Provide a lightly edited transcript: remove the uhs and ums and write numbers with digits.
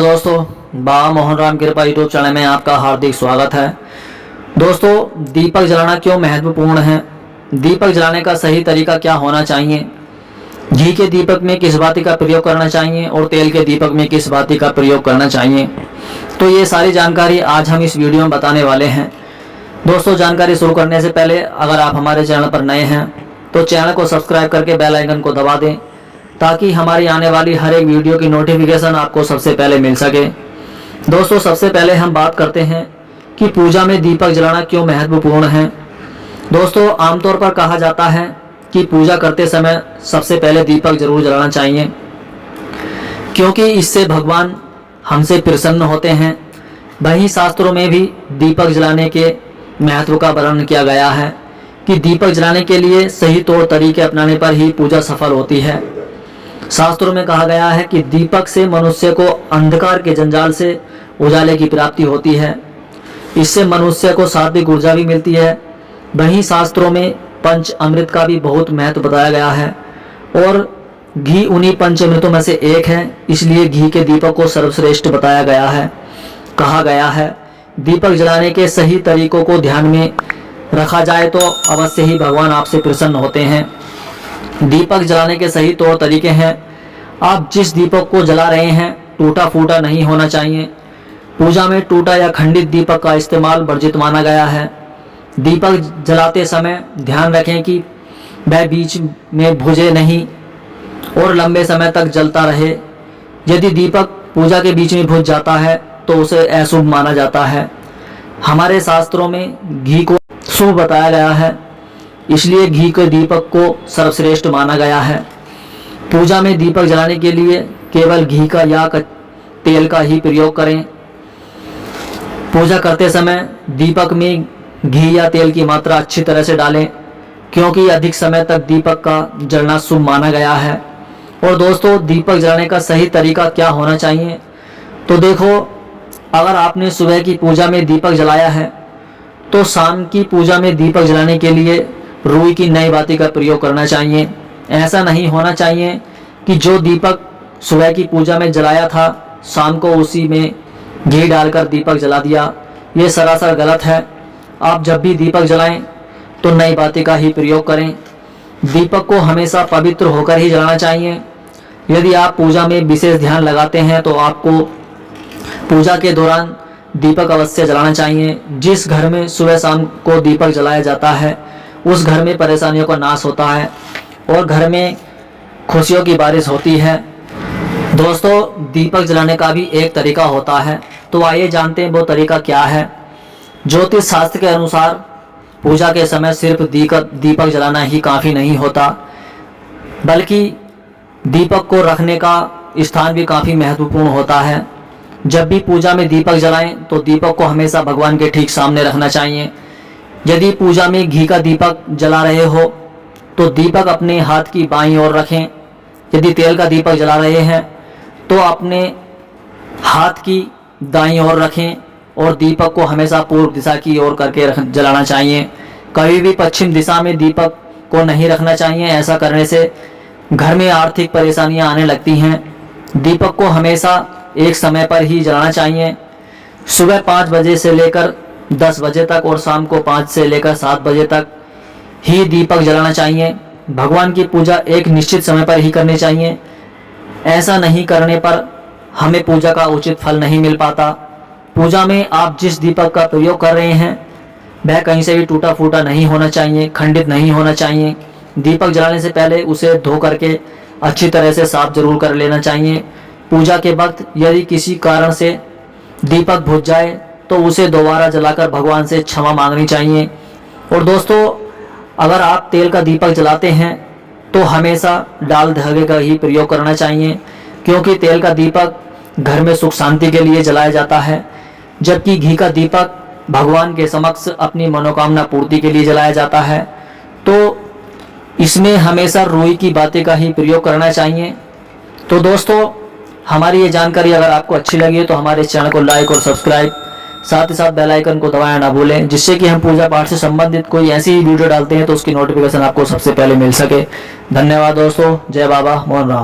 दोस्तों, बाबा मोहन राम कृपा YouTube channel में आपका हार्दिक स्वागत है। दोस्तों, दीपक जलाना क्यों महत्वपूर्ण है, दीपक जलाने का सही तरीका क्या होना चाहिए, घी के दीपक में किस बाती का प्रयोग करना चाहिए और तेल के दीपक में किस बाती का प्रयोग करना चाहिए, तो ये सारी जानकारी आज हम इस वीडियो में बताने वाले हैं। दोस्तों, जानकारी शुरू करने से पहले अगर आप हमारे चैनल पर नए हैं तो चैनल को सब्सक्राइब करके बेल आइकन को दबा दें ताकि हमारी आने वाली हर एक वीडियो की नोटिफिकेशन आपको सबसे पहले मिल सके। दोस्तों, सबसे पहले हम बात करते हैं कि पूजा में दीपक जलाना क्यों महत्वपूर्ण है। दोस्तों, आमतौर पर कहा जाता है कि पूजा करते समय सबसे पहले दीपक जरूर जलाना चाहिए, क्योंकि इससे भगवान हमसे प्रसन्न होते हैं। वहीं शास्त्रों में भी दीपक जलाने के महत्व का वर्णन किया गया है कि दीपक जलाने के लिए सही तौर तरीके अपनाने पर ही पूजा सफल होती है। शास्त्रों में कहा गया है कि दीपक से मनुष्य को अंधकार के जंजाल से उजाले की प्राप्ति होती है। इससे मनुष्य को सात्विक ऊर्जा भी मिलती है। वहीं शास्त्रों में पंच अमृत का भी बहुत महत्व बताया गया है और घी उन्हीं पंच अमृतों में से एक है, इसलिए घी के दीपक को सर्वश्रेष्ठ बताया गया है। कहा गया है दीपक जलाने के सही तरीकों को ध्यान में रखा जाए तो अवश्य ही भगवान आपसे प्रसन्न होते हैं। दीपक जलाने के सही तौर तरीके हैं, आप जिस दीपक को जला रहे हैं टूटा फूटा नहीं होना चाहिए। पूजा में टूटा या खंडित दीपक का इस्तेमाल वर्जित माना गया है। दीपक जलाते समय ध्यान रखें कि वह बीच में बुझे नहीं और लंबे समय तक जलता रहे। यदि दीपक पूजा के बीच में बुझ जाता है तो उसे अशुभ माना जाता है। हमारे शास्त्रों में घी को शुभ बताया गया है, इसलिए घी के दीपक को सर्वश्रेष्ठ माना गया है। पूजा में दीपक जलाने के लिए केवल घी का या तेल का ही प्रयोग करें। पूजा करते समय दीपक में घी या तेल की मात्रा अच्छी तरह से डालें, क्योंकि अधिक समय तक दीपक का जलना शुभ माना गया है। और दोस्तों, दीपक जलाने का सही तरीका क्या होना चाहिए, तो देखो, अगर आपने सुबह की पूजा में दीपक जलाया है तो शाम की पूजा में दीपक जलाने के लिए रुई की नई बाती का प्रयोग करना चाहिए। ऐसा नहीं होना चाहिए कि जो दीपक सुबह की पूजा में जलाया था शाम को उसी में घी डालकर दीपक जला दिया। ये सरासर गलत है। आप जब भी दीपक जलाएं तो नई बाती का ही प्रयोग करें। दीपक को हमेशा पवित्र होकर ही जलाना चाहिए। यदि आप पूजा में विशेष ध्यान लगाते हैं तो आपको पूजा के दौरान दीपक अवश्य जलाना चाहिए। जिस घर में सुबह शाम को दीपक जलाया जाता है उस घर में परेशानियों का नाश होता है और घर में खुशियों की बारिश होती है। दोस्तों, दीपक जलाने का भी एक तरीका होता है, तो आइए जानते हैं वो तरीका क्या है। ज्योतिष शास्त्र के अनुसार पूजा के समय सिर्फ दीपक जलाना ही काफ़ी नहीं होता, बल्कि दीपक को रखने का स्थान भी काफ़ी महत्वपूर्ण होता है। जब भी पूजा में दीपक जलाएं तो दीपक को हमेशा भगवान के ठीक सामने रखना चाहिए। यदि पूजा में घी का दीपक जला रहे हो तो दीपक अपने हाथ की बाईं ओर रखें। यदि तेल का दीपक जला रहे हैं तो अपने हाथ की दाईं ओर रखें और दीपक को हमेशा पूर्व दिशा की ओर करके जलाना चाहिए। कभी भी पश्चिम दिशा में दीपक को नहीं रखना चाहिए। ऐसा करने से घर में आर्थिक परेशानियां आने लगती हैं। दीपक को हमेशा एक समय पर ही जलाना चाहिए। सुबह 5 बजे से लेकर 10 बजे तक और शाम को 5 से लेकर 7 बजे तक ही दीपक जलाना चाहिए। भगवान की पूजा एक निश्चित समय पर ही करनी चाहिए। ऐसा नहीं करने पर हमें पूजा का उचित फल नहीं मिल पाता। पूजा में आप जिस दीपक का प्रयोग कर रहे हैं वह कहीं से भी टूटा फूटा नहीं होना चाहिए, खंडित नहीं होना चाहिए। दीपक जलाने से पहले उसे धो करके अच्छी तरह से साफ जरूर कर लेना चाहिए। पूजा के वक्त यदि किसी कारण से दीपक बुझ जाए तो उसे दोबारा जलाकर भगवान से क्षमा मांगनी चाहिए। और दोस्तों, अगर आप तेल का दीपक जलाते हैं तो हमेशा डाल धागे का ही प्रयोग करना चाहिए, क्योंकि तेल का दीपक घर में सुख शांति के लिए जलाया जाता है, जबकि घी का दीपक भगवान के समक्ष अपनी मनोकामना पूर्ति के लिए जलाया जाता है। तो इसमें हमेशा रुई की बातें का ही प्रयोग करना चाहिए। तो दोस्तों, हमारी ये जानकारी अगर आपको अच्छी लगी तो हमारे चैनल को लाइक और सब्सक्राइब, साथ ही साथ बेल आइकन को दबाना ना भूलें, जिससे कि हम पूजा पाठ से संबंधित कोई ऐसी वीडियो डालते हैं तो उसकी नोटिफिकेशन आपको सबसे पहले मिल सके। धन्यवाद दोस्तों। जय बाबा मोहन राम।